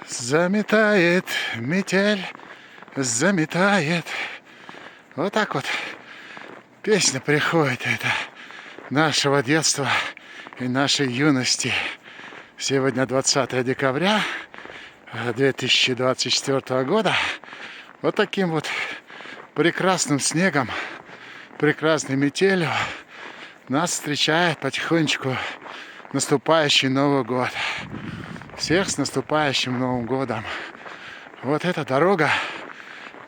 Заметает метель, заметает. Вот так вот песня приходит, это нашего детства и нашей юности. Сегодня 20 декабря 2024 года. Вот таким вот прекрасным снегом, прекрасной метелью нас встречает потихонечку наступающий Новый год. Всех с наступающим Новым годом. Вот эта дорога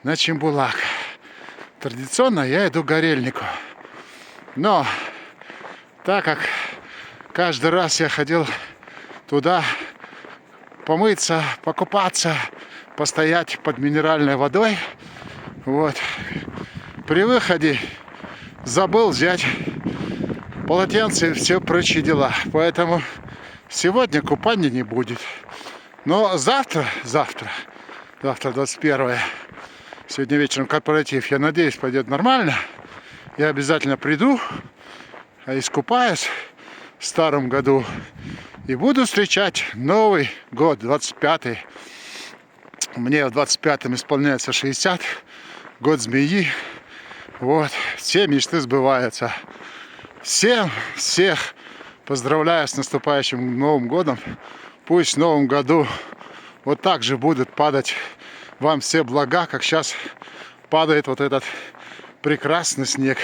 на Чембулак. Традиционно я иду к Горельнику. Но так как каждый раз я ходил туда помыться, покупаться, постоять под минеральной водой, вот, при выходе забыл взять полотенце и все прочие дела. Поэтому сегодня купания не будет. Но завтра 21-е, сегодня вечером корпоратив, я надеюсь, пойдет нормально. Я обязательно приду, искупаюсь в старом году и буду встречать Новый год, 25-й. Мне в 25-м исполняется 60, год змеи. Вот, все мечты сбываются. Всех поздравляю с наступающим Новым годом. Пусть в Новом году вот так же будут падать вам все блага, как сейчас падает вот этот прекрасный снег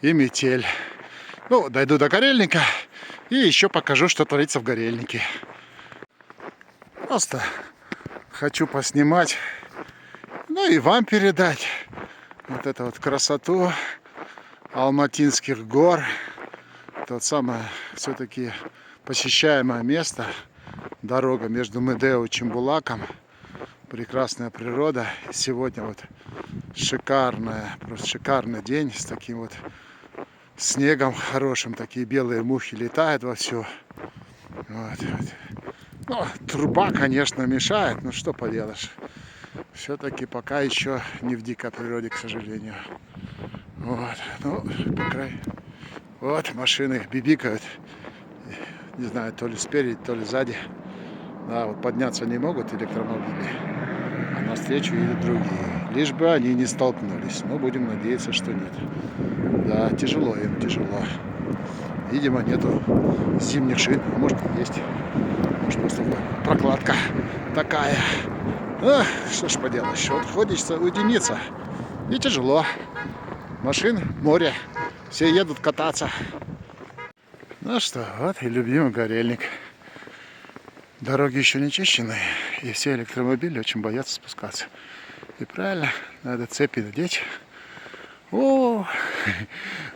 и метель. Ну, дойду до Горельника и еще покажу, что творится в Горельнике. Просто хочу поснимать, ну и вам передать вот эту вот красоту Алматинских гор. Тот самое все-таки посещаемое место, дорога между Медео и Чембулаком. Прекрасная природа. Сегодня вот просто шикарный день с таким вот снегом хорошим. Такие белые мухи летают вовсю. Вот. Ну, труба, конечно, мешает, но что поделаешь. Все-таки пока еще не в дикой природе, к сожалению. Вот. Ну, по крайней мере. Вот машины бибикают. Не знаю, то ли спереди, то ли сзади. Да, вот подняться не могут электромобили, а навстречу едут другие. Лишь бы они не столкнулись. Но будем надеяться, что нет. Да, тяжело им, тяжело. Видимо, нету зимних шин. А может, есть. Может, просто прокладка такая. Ну, что ж поделаешь. Вот хочется уединиться. И тяжело. Машин море. Все едут кататься. Ну что, вот и любимый Горельник. Дороги еще не чищены, и все электромобили очень боятся спускаться. И правильно, надо цепи надеть. О,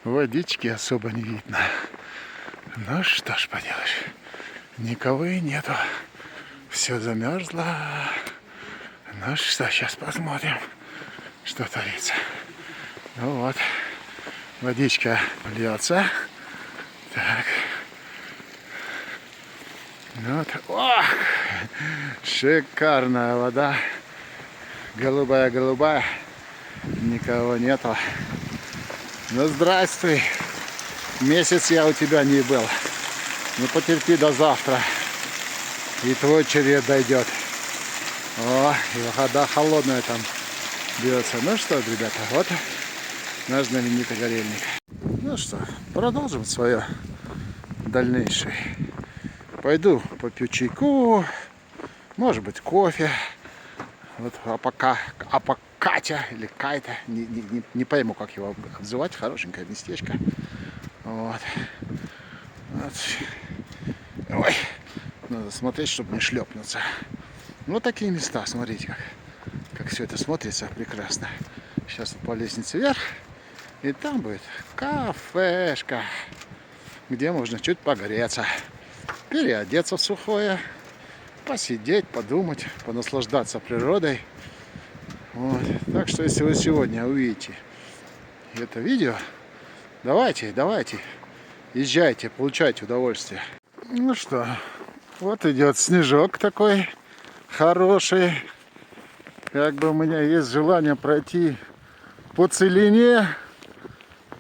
водички особо не видно. Ну что ж поделаешь, никого и нету. Все замерзло. Ну что, сейчас посмотрим, что творится. Ну вот, водичка льется. Так. Вот. Ох, шикарная вода. Голубая. Никого нету. Ну здравствуй. Месяц я у тебя не был. Ну потерпи до завтра. И твой черед дойдет. О, и вода холодная там бьется. Ну что, ребята, вот наш знаменитый Горельник. Ну что, продолжим свое дальнейшее. Пойду попью чайку, может быть кофе. Вот Апакатя или Кайта, не пойму, как его обзывать, хорошенькое местечко. Вот. Ой, надо смотреть, чтобы не шлепнуться. Вот такие места, смотрите, как все это смотрится прекрасно. Сейчас по лестнице вверх, и там будет кафешка, где можно чуть погреться, переодеться в сухое, посидеть, подумать, понаслаждаться природой. Вот. Так что, если вы сегодня увидите это видео, давайте, езжайте, получайте удовольствие. Ну что, вот идет снежок такой хороший. Как бы у меня есть желание пройти по целине,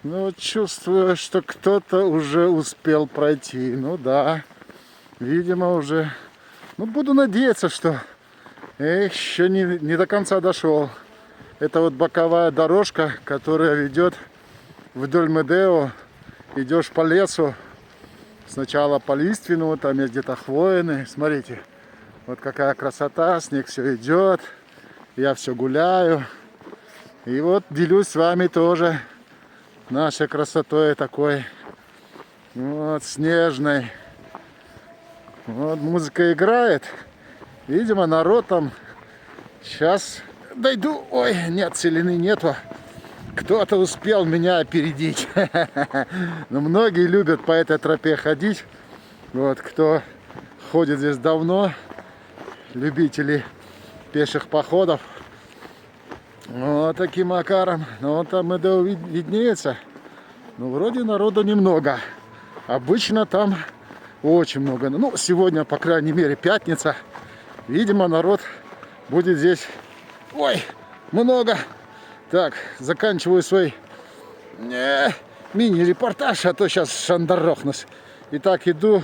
но вот чувствую, что кто-то уже успел пройти. Ну да, видимо уже. Ну буду надеяться, что Еще не до конца дошел. Это вот боковая дорожка, которая ведет вдоль Медео. Идешь по лесу. Сначала по лиственному, там есть где-то хвойный. Смотрите, вот какая красота, снег все идет. Я все гуляю. И вот делюсь с вами тоже нашей красотой такой. Вот, снежной. Вот музыка играет. Видимо, народ там. Сейчас дойду. Ой, нет, целины нету. Кто-то успел меня опередить. Но многие любят по этой тропе ходить. Вот, кто ходит здесь давно, любители пеших походов. Вот таким макаром. Но вот там Медео виднеется. Но вроде народу немного. Обычно там очень много. Ну, сегодня, по крайней мере, пятница. Видимо, народ будет здесь. Ой, много. Так, заканчиваю свой мини-репортаж, а то сейчас шандарохнусь. Итак, иду,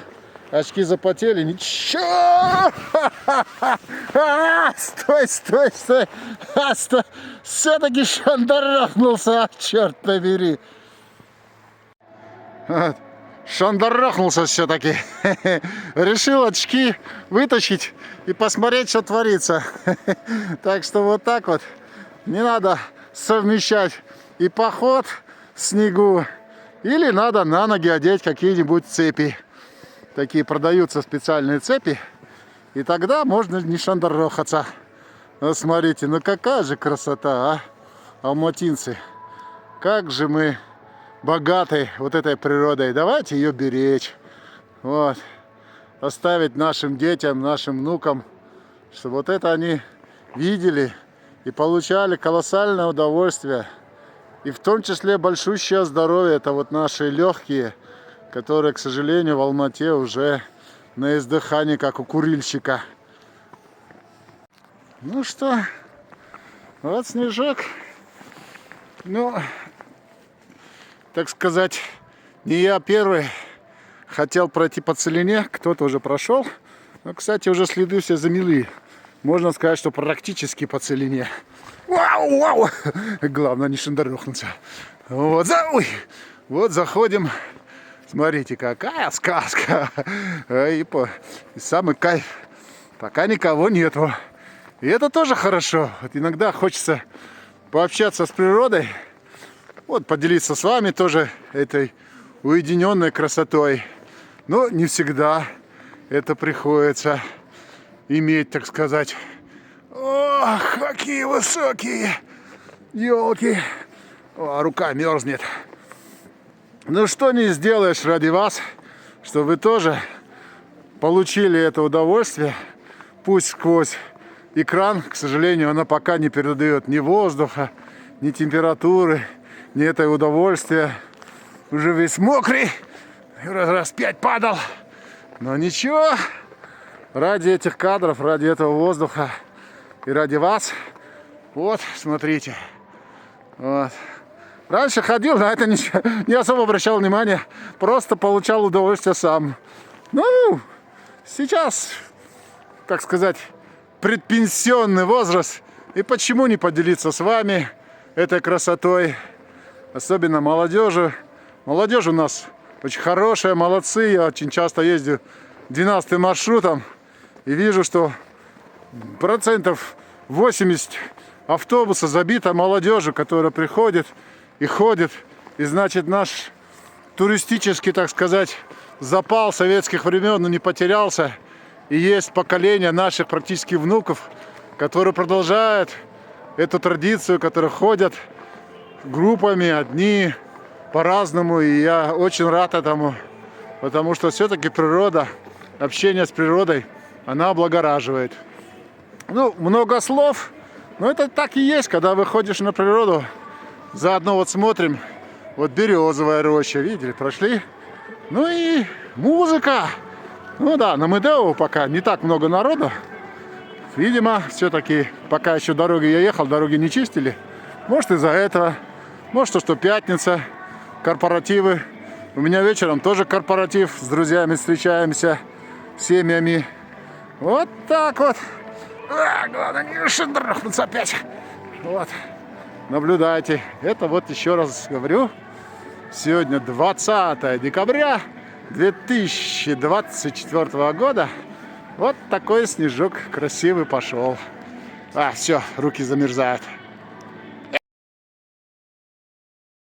очки запотели, ничего! Стой! Все-таки шандарохнулся, черт побери. Шандарохнулся все-таки. Решил очки вытащить и посмотреть, что творится. Так что вот так вот. Не надо совмещать и поход в снегу, или надо на ноги одеть какие-нибудь цепи. Такие продаются специальные цепи, и тогда можно не шандарохаться. Вот смотрите, ну какая же красота, а, алматинцы. Как же мы богаты вот этой природой. Давайте ее беречь. Вот. Оставить нашим детям, нашим внукам, чтобы вот это они видели и получали колоссальное удовольствие. И в том числе большущее здоровье. Это вот наши легкие, которые, к сожалению, в Алмате уже на издыхании, как у курильщика. Ну что, вот снежок. Ну, так сказать, не я первый хотел пройти по целине, кто-то уже прошел. Но, кстати, уже следы все замели. Можно сказать, что практически по целине. Вау! Главное не шандарохнуться. Вот, вот заходим. Смотрите, какая сказка. И самый кайф. Пока никого нету. И это тоже хорошо. Вот иногда хочется пообщаться с природой. Вот поделиться с вами тоже этой уединенной красотой. Но не всегда это приходится иметь, так сказать. Ох, какие высокие елки. О, рука мерзнет. Ну что не сделаешь ради вас, чтобы вы тоже получили это удовольствие. Пусть сквозь экран, к сожалению, она пока не передает ни воздуха, ни температуры, ни этого удовольствия. Уже весь мокрый, раз 5 падал. Но ничего, ради этих кадров, ради этого воздуха и ради вас, вот, смотрите. Вот. Раньше ходил, на это не особо обращал внимания, просто получал удовольствие сам. Ну, сейчас, так сказать, предпенсионный возраст. И почему не поделиться с вами этой красотой, особенно молодежи. Молодежь у нас очень хорошая, молодцы. Я очень часто ездю 12-м маршрутом и вижу, что 80% автобуса забито молодежью, которая приходит и ходит. И значит, наш туристический, так сказать, запал советских времен не потерялся. И есть поколение наших практически внуков, которые продолжают эту традицию, которые ходят группами, одни, по-разному. И я очень рад этому, потому что все-таки природа, общение с природой, она облагораживает. Ну, много слов, но это так и есть, когда выходишь на природу. Заодно вот смотрим, вот березовая роща, видели, прошли. Ну и музыка. Ну да, на Медео пока не так много народу. Видимо, все-таки пока еще дороги я ехал, дороги не чистили. Может из-за этого, может что пятница, корпоративы. У меня вечером тоже корпоратив, с друзьями встречаемся, с семьями. Вот так вот. Главное не шандрахнуться опять. Вот. Наблюдайте. Это вот еще раз говорю. Сегодня 20 декабря 2024 года. Вот такой снежок красивый пошел. Все, руки замерзают.